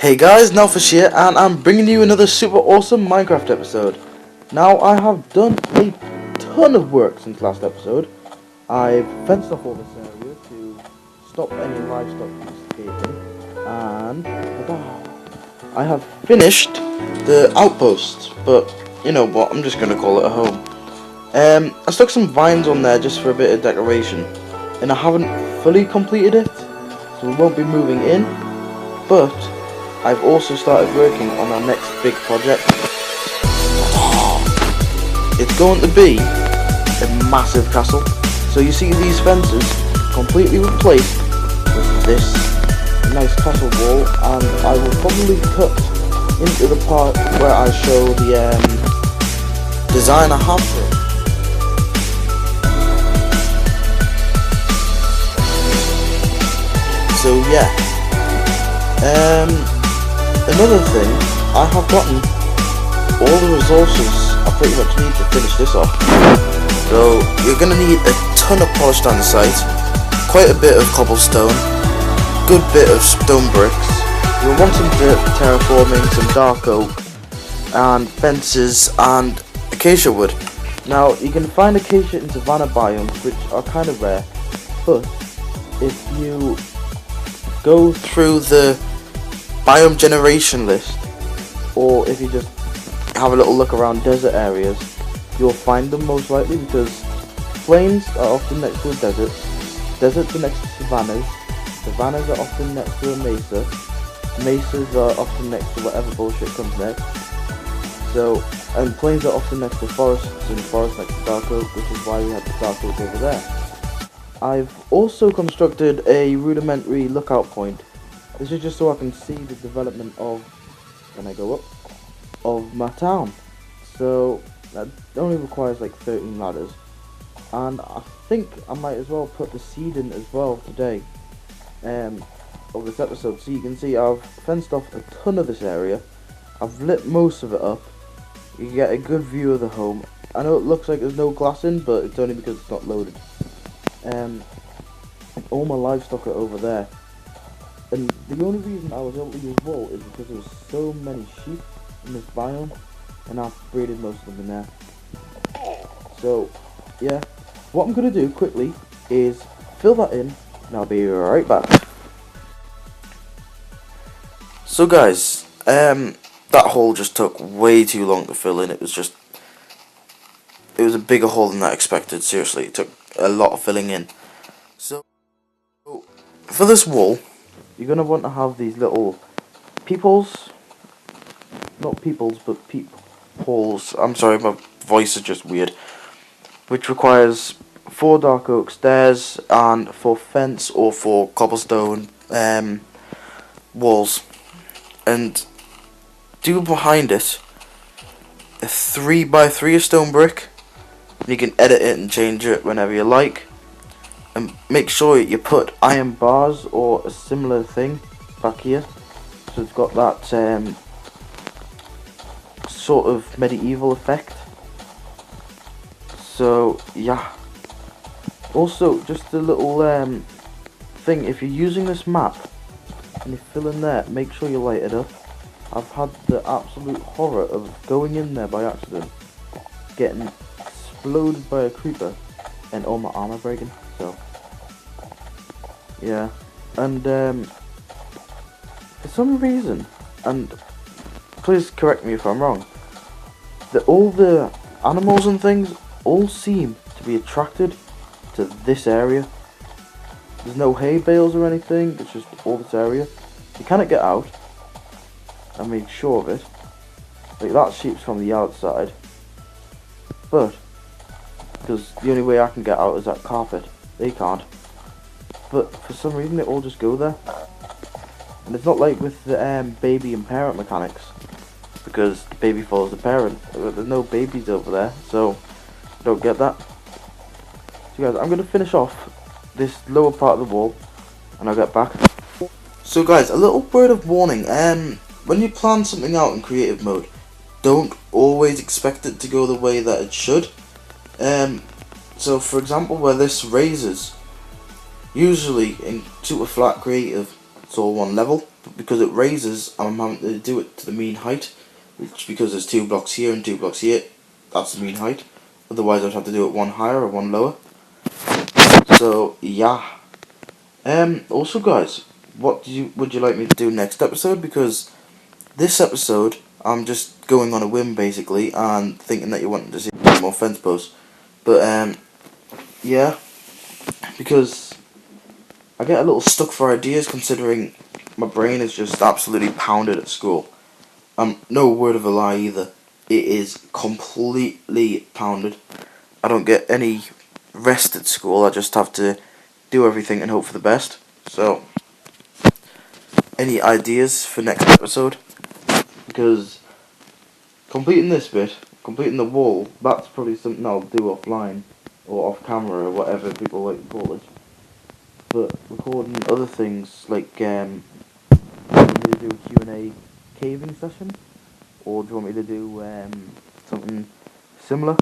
Hey guys, Nelfish here, and I'm bringing you another super awesome Minecraft episode. Now, I have done a ton of work since last episode. I've fenced off all this area to stop any livestock from escaping, and I have finished the outpost, but you know what, I'm just going to call it a home. I stuck some vines on there just for a bit of decoration, and I haven't fully completed it, so we won't be moving in, but I've also started working on our next big project. It's going to be a massive castle. So you see these fences completely replaced with this nice castle wall, and I will probably cut into the part where I show the design I have for it. So yeah. Another thing, I have gotten all the resources I pretty much need to finish this off. So you're going to need a ton of polished andesite, quite a bit of cobblestone, good bit of stone bricks. You'll want some dirt for terraforming, some dark oak, and fences and acacia wood. Now you can find acacia in savanna biomes, which are kind of rare, but if you go through the biome generation list, or if you just have a little look around desert areas, you'll find them most likely, because plains are often next to a desert, deserts are next to savannas, savannas are often next to a mesa, mesas are often next to whatever bullshit comes next, so, and plains are often next to forests, and forests next to dark oak, which is why we have the dark oak over there. I've also constructed a rudimentary lookout point. This is just so I can see the development of, when I go up, of my town. So that only requires like 13 ladders, and I think I might as well put the seed in as well today of this episode, so you can see I've fenced off a ton of this area. I've lit most of it up. You can get a good view of the home. I know it looks like there's no glass in, but it's only because it's not loaded. All my livestock are over there, and the only reason I was able to use wool is because there was so many sheep in this biome, and I've breeded most of them in there. So yeah, what I'm going to do quickly is fill that in, and I'll be right back. So guys, that hole just took way too long to fill in. It was a bigger hole than I expected. Seriously, it took a lot of filling in. So for this wall, you're going to want to have these little peepholes. Not peepholes, but peepholes. I'm sorry, my voice is just weird. Which requires 4 dark oak stairs and 4 fence or 4 cobblestone walls. And do behind it a 3x3 stone brick. You can edit it and change it whenever you like. And make sure you put iron bars or a similar thing back here, so it's got that sort of medieval effect. So yeah. Also, just a little thing, if you're using this map and you fill in there, make sure you light it up. I've had the absolute horror of going in there by accident, getting exploded by a creeper, and all my armor breaking. So yeah, and for some reason, and please correct me if I'm wrong, that all the animals and things all seem to be attracted to this area. There's no hay bales or anything, it's just all this area. You cannot get out. I made sure of it. Like, that sheep's from the outside, but because the only way I can get out is that carpet. They can't. But for some reason they all just go there. And it's not like with the baby and parent mechanics, because the baby follows the parent. There's no babies over there, so I don't get that. So guys, I'm going to finish off this lower part of the wall, and I'll get back. So guys, a little word of warning. When you plan something out in creative mode, don't always expect it to go the way that it should. So for example, where this raises, usually in super flat creative it's all one level, because it raises, I'm having to do it to the mean height, which because there's 2 blocks here and 2 blocks here, that's the mean height. Otherwise I'd have to do it one higher or one lower. So yeah. Also guys, what would you like me to do next episode? Because this episode I'm just going on a whim basically and thinking that you wanted to see more fence posts. But yeah, because I get a little stuck for ideas considering my brain is just absolutely pounded at school. No word of a lie either. It is completely pounded. I don't get any rest at school. I just have to do everything and hope for the best. So, any ideas for next episode? Because completing this bit, completing the wall, that's probably something I'll do offline or off camera or whatever people like to call it. But recording other things like do you want me to do a Q&A caving session, or do you want me to do something similar?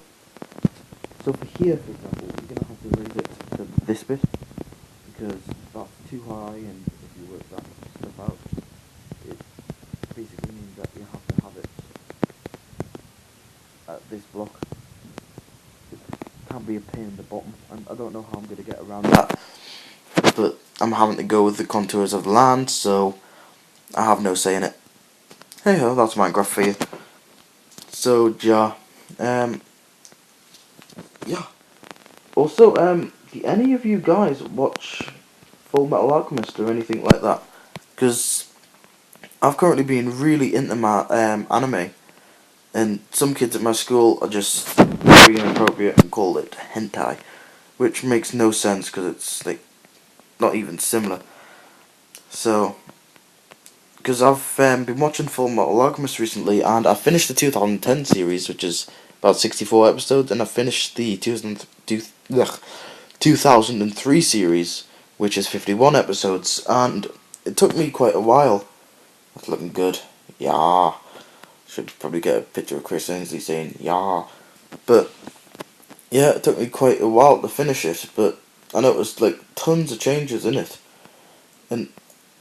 So for here, for example, you're gonna have to raise it to this bit because that's too high, and if you work that stuff out, it basically means that you have to have it at this block. It can be a pain in the bottom, and I don't know how I'm gonna get around that. But I'm having to go with the contours of the land, so I have no say in it. Hey ho, that's Minecraft for you. So yeah, yeah. Also, do any of you guys watch Full Metal Alchemist or anything like that? Because I've currently been really into my anime, and some kids at my school are just very inappropriate and call it hentai, which makes no sense because it's like not even similar. So, because I've been watching Full Metal Alchemist recently, and I finished the 2010 series, which is about 64 episodes, and I finished the 2003 series, which is 51 episodes, and it took me quite a while. That's looking good. Yeah. Should probably get a picture of Chris Ainsley saying, yeah. But, yeah, it took me quite a while to finish it, but I noticed, like, tons of changes in it. And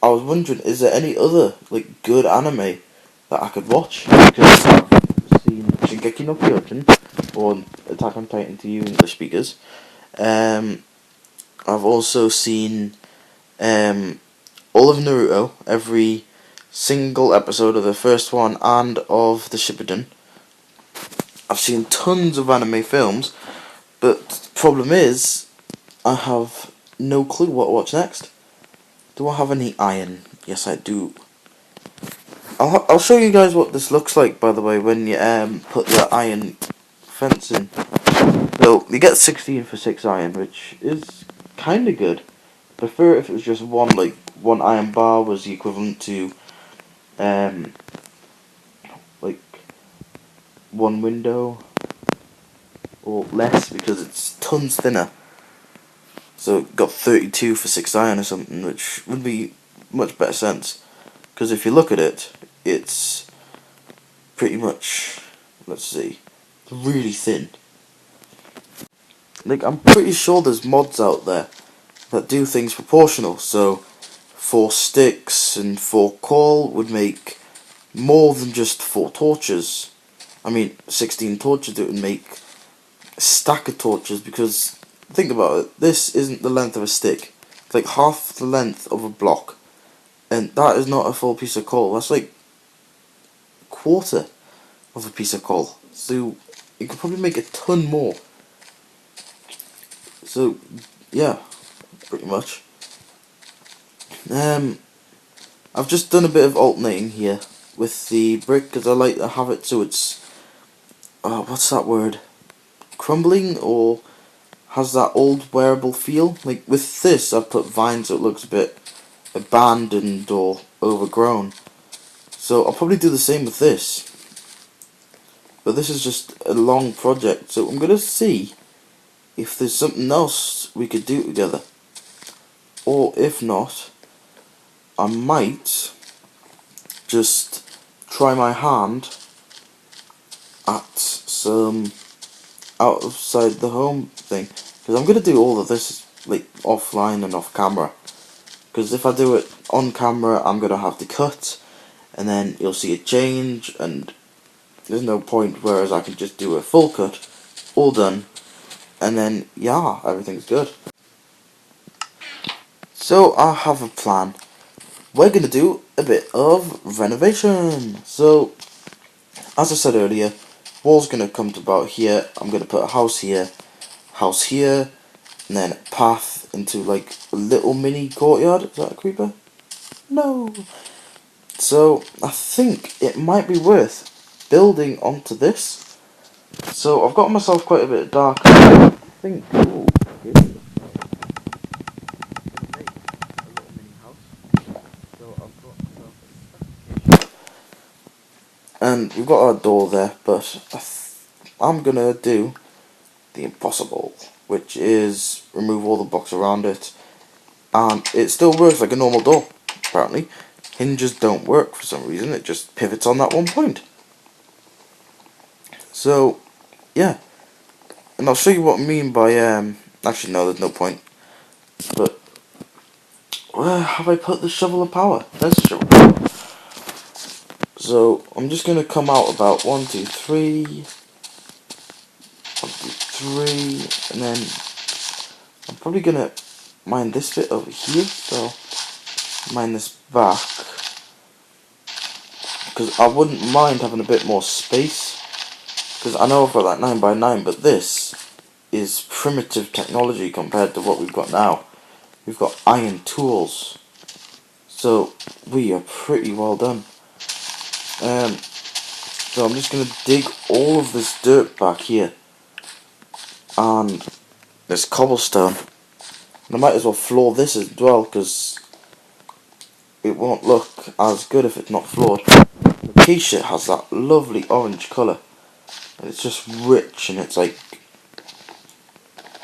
I was wondering, is there any other, like, good anime that I could watch? Because I've seen Shingeki no Kyojin, or Attack on Titan to you English speakers. I've also seen all of Naruto, every single episode of the first one and of the Shippuden. I've seen tons of anime films, but the problem is, I have no clue what to watch next. Do I have any iron? Yes, I do. I'll show you guys what this looks like, by the way, when you put the iron fence in. So, you get 16 for 6 iron, which is kind of good. Prefer if it was just one iron bar was the equivalent to like one window or less, because it's tons thinner. So got 32 for 6 iron or something, which would be much better sense. Because if you look at it, it's pretty much, let's see, really thin. Like, I'm pretty sure there's mods out there that do things proportional. So 4 sticks and 4 coal would make more than just 4 torches. I mean, 16 torches, it would make a stack of torches, because think about it, this isn't the length of a stick. It's like half the length of a block. And that is not a full piece of coal. That's like a quarter of a piece of coal. So you could probably make a ton more. So yeah, pretty much. I've just done a bit of alternating here with the brick, because I like to have it so it's what's that word? Crumbling, or has that old wearable feel. Like with this, I've put vines so it looks a bit abandoned or overgrown. So I'll probably do the same with this. But this is just a long project, so I'm gonna see if there's something else we could do together. Or if not, I might just try my hand at some outside the home thing, because I'm going to do all of this like offline and off camera, because if I do it on camera, I'm gonna have to cut, and then you'll see a change, and there's no point. Whereas I can just do a full cut, all done, and then yeah, everything's good. So I have a plan. We're gonna do a bit of renovation. So, as I said earlier, wall's gonna come to about here. I'm gonna put a house here, and then a path into like a little mini courtyard. Is that a creeper? No. So I think it might be worth building onto this. So I've got myself quite a bit of dark. I think. Ooh, okay. And we've got our door there, but I'm gonna do the impossible, which is remove all the blocks around it, and it still works like a normal door. Apparently, hinges don't work for some reason. It just pivots on that one point. So, yeah, and I'll show you what I mean by actually, no, there's no point. But where have I put the shovel of power? There's the shovel of power. So I'm just gonna come out about 1, 2, 3, 1, 2, 3, and then I'm probably gonna mine this bit over here. So mine this back, because I wouldn't mind having a bit more space. Because I know I've got that 9x9, but this is primitive technology compared to what we've got now. We've got iron tools, so we are pretty well done. So I'm just going to dig all of this dirt back here, and this cobblestone. And I might as well floor this as well, because it won't look as good if it's not floored. The Acacia has that lovely orange colour, and it's just rich, and it's like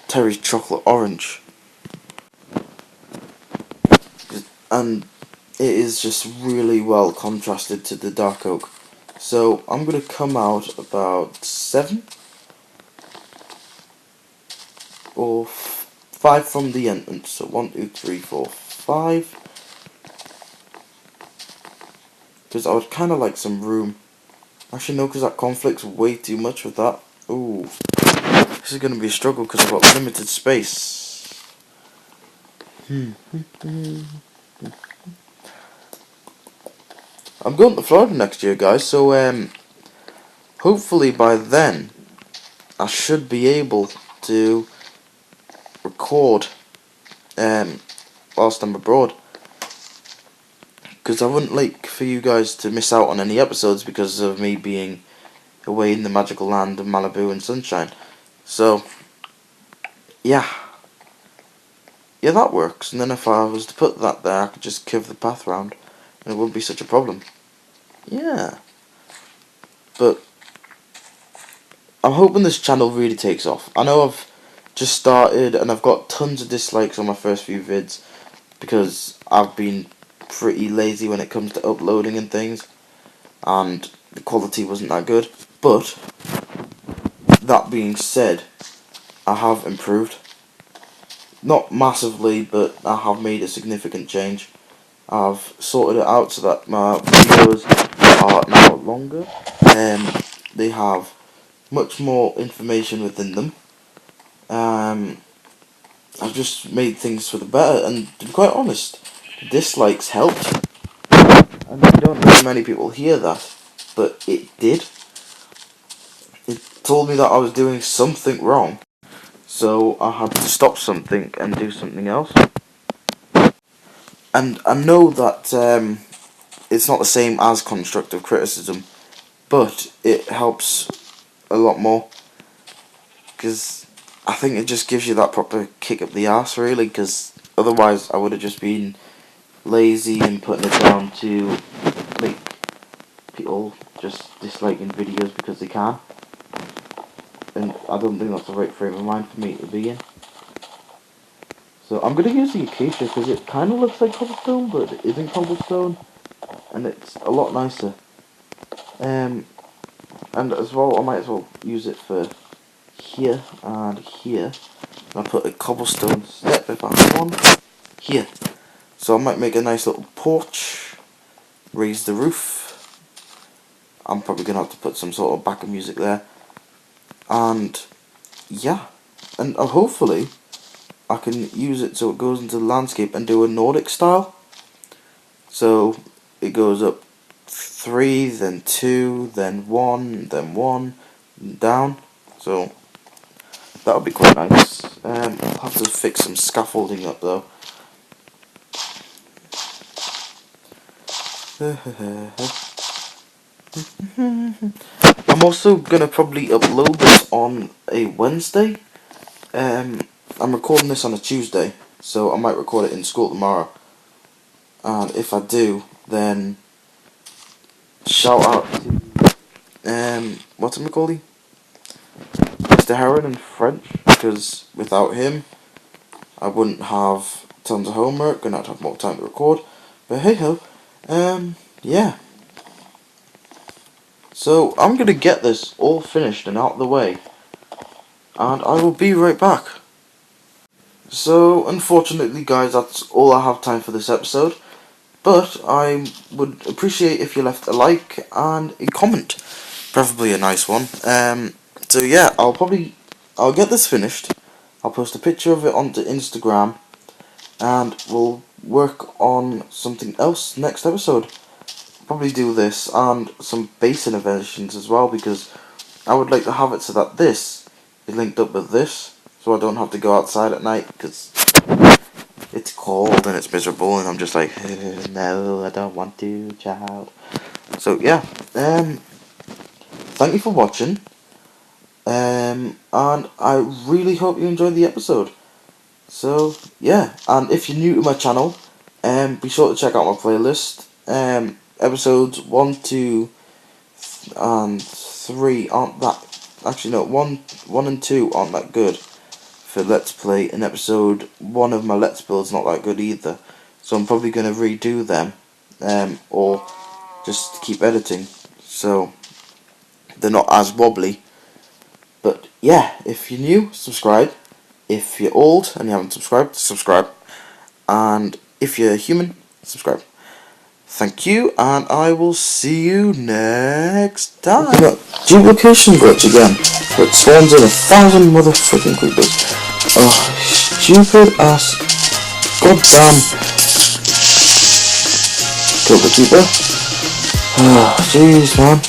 Terry's chocolate orange, and it is just really well contrasted to the dark oak. So I'm going to come out about 7 or 5 from the entrance. So 1, 2, 3, 4, 5. Because I would kind of like some room. Actually no, because that conflicts way too much with that. Ooh, this is going to be a struggle because I've got limited space. I'm going to Florida next year, guys, so hopefully by then I should be able to record whilst I'm abroad, because I wouldn't like for you guys to miss out on any episodes because of me being away in the magical land of Malibu and sunshine. So yeah, that works. And then if I was to put that there, I could just curve the path round and it wouldn't be such a problem. Yeah, but I'm hoping this channel really takes off. I know I've just started and I've got tons of dislikes on my first few vids because I've been pretty lazy when it comes to uploading and things, and the quality wasn't that good. But that being said, I have improved. Not massively, but I have made a significant change. I've sorted it out so that my videos are now longer, and they have much more information within them. I've just made things for the better, and to be quite honest, the dislikes helped. And I don't know many people hear that, but it did. It told me that I was doing something wrong, so I had to stop something and do something else. And I know that it's not the same as constructive criticism, but it helps a lot more, because I think it just gives you that proper kick up the arse, really, because otherwise I would have just been lazy and putting it down to like people just disliking videos because they can, and I don't think that's the right frame of mind for me to be in. So I'm going to use the Acacia because it kind of looks like cobblestone, but it isn't cobblestone, and it's a lot nicer. And as well, I might as well use it for here and here. I'll put a cobblestone step if I have one here. So I might make a nice little porch, raise the roof. I'm probably going to have to put some sort of backup music there. And yeah, and hopefully I can use it so it goes into the landscape and do a Nordic style. So it goes up 3, then 2, then 1, then 1, down. So that would be quite nice. I'll have to fix some scaffolding up though. I'm also gonna probably upload this on a Wednesday. I'm recording this on a Tuesday, so I might record it in school tomorrow. And if I do, then shout out to what's it called? Mr. Heron in French, because without him I wouldn't have tons of homework and I'd have more time to record. But hey ho, yeah. So I'm gonna get this all finished and out of the way, and I will be right back. So unfortunately guys, that's all I have time for this episode, but I would appreciate if you left a like and a comment, preferably a nice one. So yeah, I'll get this finished, I'll post a picture of it onto Instagram, and we'll work on something else next episode. Probably do this and some base innovations as well, because I would like to have it so that this is linked up with this, so I don't have to go outside at night because it's cold and it's miserable and I'm just like, no, I don't want to, child. So yeah, thank you for watching, and I really hope you enjoyed the episode. So yeah, and if you're new to my channel, be sure to check out my playlist. Episodes 1, 2, and 3 aren't that. Actually, no, 1 and 2 aren't that good for Let's Play, and episode 1 of my Let's Build's not that good either. So I'm probably going to redo them, or just keep editing, so they're not as wobbly. But yeah, if you're new, subscribe. If you're old and you haven't subscribed, subscribe. And if you're human, subscribe. Thank you, and I will see you next time. Duplication glitch again. It spawns in 1,000 motherfucking creepers. Oh, stupid ass. Goddamn. Kill the keeper. Oh, jeez, man.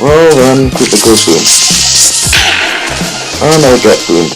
Well then, creeper goes boom. And I get boomed.